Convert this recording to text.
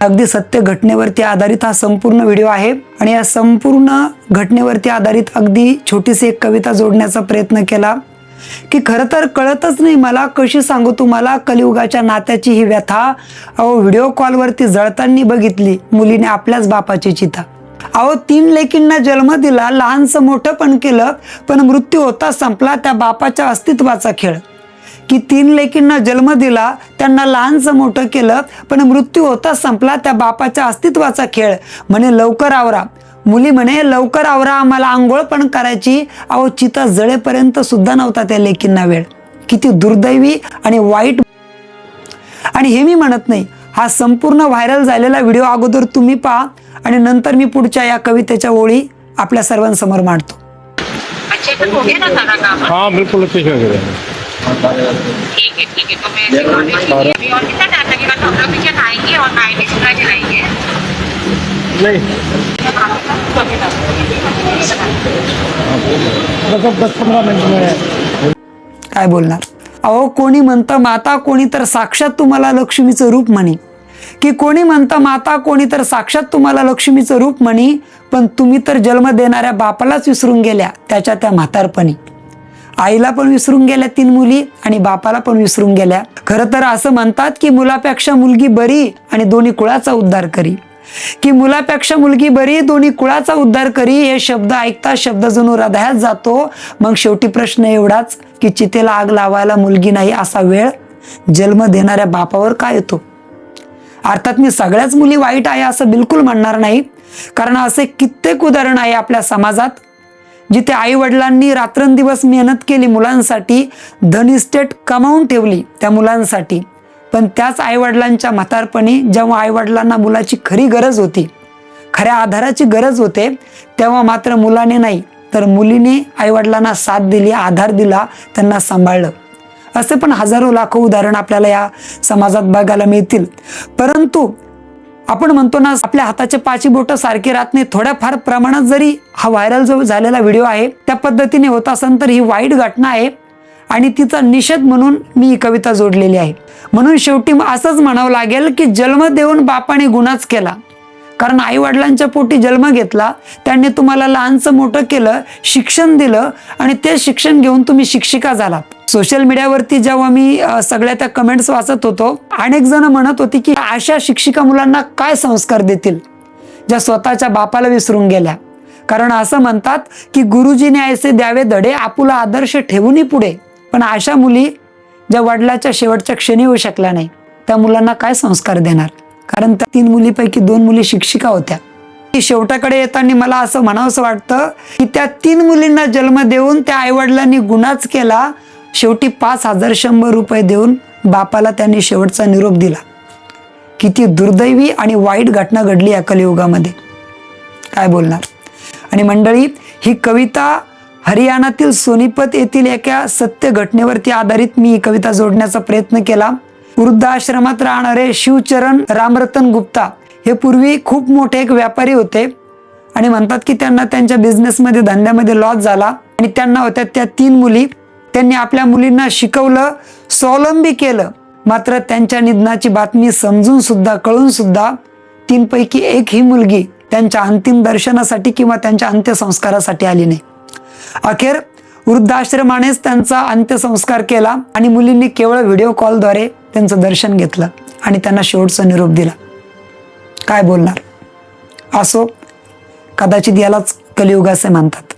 अगदी सत्य घटनेवरती आधारित हा संपूर्ण व्हिडिओ आहे आणि या संपूर्ण घटनेवरती आधारित अगदी छोटीशी एक कविता जोडण्याचा प्रयत्न केला की खरं तर कळतच नाही मला कशी सांगू तुम्हाला कलियुगाच्या नात्याची ही व्यथा। व्हिडिओ कॉलवरती जळताना बघितली मुलीने आपल्याच बापाची चिता। 3 लेकींना जन्म दिला, लहानसं मोठं पण केलं, पण मृत्यू होता संपला त्या बापाच्या अस्तित्वाचा खेळ। की 3 लेकींना जन्म दिला, त्यांना लहानसं मोठं केलं, पण मृत्यू होता संपला त्या बापाच्या अस्तित्वाचा खेळ। म्हणे लवकर आवरा, मुली म्हणे लवकर आवरा, आम्हाला आंघोळ पण करायची। चिता जळेपर्यंत सुद्धा नव्हता त्या लेकींना वेळ। किती दुर्दैवी आणि वाईट। आणि हे मी म्हणत नाही, हा संपूर्ण व्हायरल झालेला व्हिडिओ अगोदर तुम्ही पहा आणि नंतर मी पुढच्या या कवितेच्या ओळी आपल्या सर्वांसमोर मांडतो। हाँ बिल्कुल अच्छे से हो गया। ठीक है तो मैं अभी और कितना टाइम लगेगा? तो हम लोग किचन आएंगे और नाइट एक्स्ट्रा चलाएंगे। नहीं मतलब 10-15 मिनट में काय बोलणार? कोणी म्हणतं माता, कोणी तर साक्षात तुम्हाला लक्ष्मीचं रूप म्हणे। की कोणी म्हणतं माता, कोणी तर साक्षात तुम्हाला लक्ष्मीचं रूप म्हणे, पण तुम्ही तर जन्म देणाऱ्या बापालाच विसरून गेल्या त्याच्या त्या म्हातारपणी। आईला पण विसरून गेल्या 3 मुली आणि बापाला पण विसरून गेल्या। खरं तर असं म्हणतात की मुलापेक्षा मुलगी बरी आणि दोन्ही कुळाचा उद्धार करी। की मुलापेक्षा मुलगी बरी, दोन्ही कुळाचा उद्धार करी, हे शब्द ऐकता शब्द जणू हृदयात जातो। मग शेवटी प्रश्न एवढाच की चितेला आग लावायला मुलगी नाही असा वेळ जन्म देणाऱ्या बापावर काय येतो? अर्थात मी सगळ्याच मुली वाईट आहे असं बिलकुल म्हणणार नाही, कारण असे कित्येक उदाहरण आहे आपल्या समाजात जिथे आई वडिलांनी रात्रंदिवस मेहनत केली मुलांसाठी, धन इस्टेट कमावून ठेवली त्या मुलांसाठी, पण त्याच आई वडिलांच्या म्हातारपणी जेव्हा आई वडिलांना मुलाची खरी गरज होती, खऱ्या आधाराची गरज होते, तेव्हा मात्र मुलाने नाही तर मुलीने आई वडिलांना साथ दिली, आधार दिला, त्यांना सांभाळलं। असे पण हजारो लाखो उदाहरण आपल्याला या समाजात बघायला मिळतील। परंतु आपण म्हणतो ना, आपल्या हाताचे 5 बोटं सारखी राहत नाही। थोड्याफार प्रमाणात जरी हा व्हायरल जो झालेला व्हिडिओ आहे त्या पद्धतीने होत असेल तर ही वाईट घटना आहे आणि तिचा निषेध म्हणून मी ही कविता जोडलेली आहे। म्हणून शेवटी असंच म्हणावं लागेल की जन्म देऊन बापाने गुन्हाच केला, कारण आई वडिलांच्या पोटी जन्म घेतला, त्यांनी तुम्हाला लहानसं मोठं केलं, शिक्षण दिलं आणि ते शिक्षण घेऊन तुम्ही शिक्षिका झालात। सोशल मीडियावरती जेव्हा मी सगळ्या त्या कमेंट्स वाचत होतो, अनेक जण म्हणत होती की अशा शिक्षिका मुलांना काय संस्कार देतील ज्या स्वतःच्या बापाला विसरून गेल्या। कारण असं म्हणतात की गुरुजीने ऐसे द्यावे धडे, आपुला आदर्श ठेवूनही पुढे। पण अशा मुली ज्या वडिलाच्या शेवटच्या क्षणी होऊ शकल्या नाही, त्या मुलांना काय संस्कार देणार? कारण त्या 3 मुलीपैकी 2 मुली शिक्षिका होत्या। शेवटाकडे येताना मला असं म्हणावंसं वाटतं की त्या 3 मुलींना जन्म देऊन त्या आईवडिलांनी गुन्हाच केला। शेवटी 5100 रुपये देऊन बापाला त्यांनी शेवटचा निरोप दिला। किती दुर्दैवी आणि वाईट घटना घडली या कलियुगामध्ये, काय बोलणार? आणि मंडळी, ही कविता हरियाणातील सोनीपत येथील एका सत्य घटनेवरती आधारित मी ही कविता जोडण्याचा प्रयत्न केला। वृद्धाश्रमात राहणारे शिवचरण रामरतन गुप्ता हे पूर्वी खूप मोठे एक व्यापारी होते आणि म्हणतात की त्यांना त्यांच्या बिझनेसमध्ये धंद्यामध्ये लॉस झाला आणि त्यांना होत्या त्या 3 मुली। त्यांनी आपल्या मुलींना शिकवलं, स्वावलंबी केलं, मात्र त्यांच्या निधनाची बातमी समजून सुद्धा कळून सुद्धा 3 पैकी 1 ही मुलगी त्यांच्या अंतिम दर्शनासाठी किंवा त्यांच्या अंत्यसंस्कारासाठी आली नाही। अखेर वृद्धाश्रमानेच त्यांचा अंत्यसंस्कार केला आणि मुलींनी केवळ व्हिडिओ कॉलद्वारे त्यांचं दर्शन घेतलं आणि त्यांना शेवटचा निरोप दिला। काय बोलणार? असो, कदाचित यालाच कलियुग असे म्हणतात।